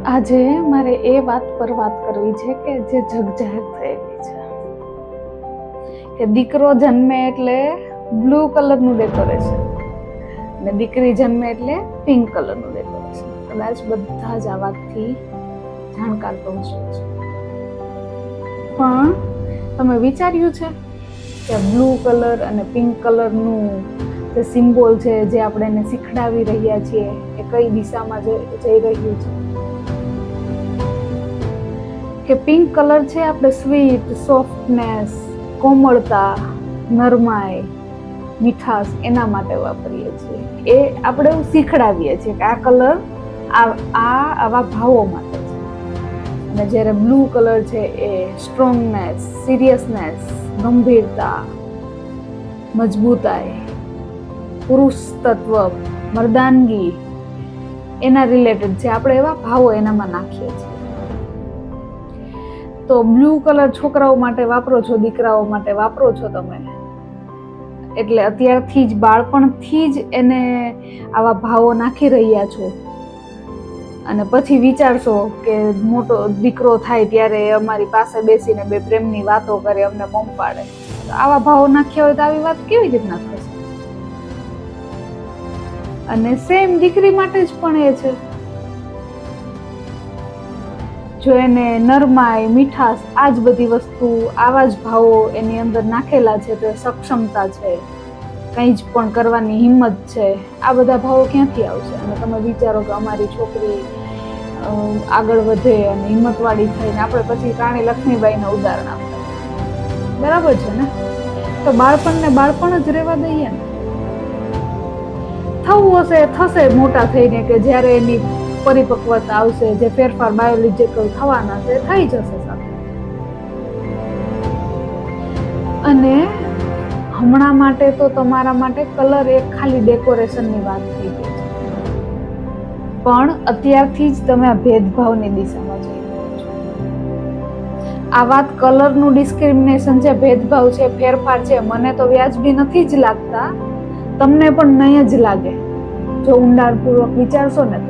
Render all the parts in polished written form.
આજે મારે એ વાત પર વાત કરવી છે કે જે જગજાહેર થયેલી છે કે દીકરો જન્મે એટલે બ્લુ કલરનું ડેકોરેશન અને દીકરી જન્મે એટલે પિંક કલરનું ડેકોરેશન. કદાચ બધા જ આ વાતથી જાણકાર તો હશો જ, પણ તમે વિચાર્યું છે કે બ્લુ કલર અને પિંક કલરનું જે સિમ્બોલ છે, જે આપણે એને શીખડાવી રહ્યા છીએ, એ કઈ દિશામાં જઈ રહ્યું છે? કે પિંક કલર છે આપણે સ્વીટ, સોફ્ટનેસ, કોમળતા, નરમાઈ, મીઠાશ એના માટે વાપરીએ છીએ. એ આપણે એવું શીખડાવીએ છીએ કે આ કલર આવા ભાવો માટે છે. અને જ્યારે બ્લુ કલર છે એ સ્ટ્રોંગનેસ, સિરિયસનેસ, ગંભીરતા, મજબૂતાઈ, પુરુષ તત્વ, મર્દાનગી એના રિલેટેડ છે. આપણે એવા ભાવો એનામાં નાખીએ છીએ. તો બ્લુ કલર છોકરાઓ માટે વાપરો છો, દીકરાઓ માટે વાપરો છો તમે, એટલે અત્યારથી જ બાળપણથી જ એને આવા ભાવો નાખી રહ્યા છો. અને પછી વિચારશો કે મોટો દીકરો થાય ત્યારે અમારી પાસે બેસીને બે પ્રેમની વાતો કરે, અમને પંપાડે. તો આવા ભાવો નાખ્યા હોય તો આવી વાત કેવી રીતના થશે? અને સેમ દીકરી માટે જ પણ એ છે. જો એને નરમાઈ, મીઠાશ, આ જ બધી વસ્તુ, આવા જ ભાવો એની અંદર નાખેલા છે, તો સક્ષમતા છે, કંઈ જ પણ કરવાની હિંમત છે, આ બધા ભાવો ક્યાંથી આવશે? અને તમે વિચારો કે અમારી છોકરી આગળ વધે અને હિંમતવાળી થઈને, આપણે પછી રાણી લક્ષ્મીબાઈના ઉદાહરણ આપતા, બરાબર છે ને? તો બાળપણને બાળપણ જ રહેવા દઈએ ને. થવું હશે થશે મોટા થઈને, કે જ્યારે એની પરિપક્વતા આવશે, જે ફેરફાર બાયોલોજીકલ થવાના છે થઈ જશે સાથે. અને હમણાં માટે તો તમારા માટે કલર એક ખાલી ડેકોરેશનની વાત થઈ ગઈ છે, પણ અત્યારથી જ તમે આ ભેદભાવની દિશામાં જઈ રહ્યા છો. આ વાત કલરનું ડિસ્ક્રિમિનેશન છે, ભેદભાવ છે, ફેરફાર છે, મને તો વ્યાજબી નથી જ લાગતા. તમને પણ નહીં જ લાગે જો ઊંડાણપૂર્વક વિચારશો ને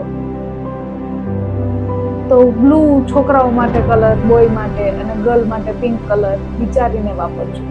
તો બ્લુ છોકરાઓ માટે કલર, બોય માટે, અને ગર્લ માટે પિંક કલર વિચારીને વાપરજો.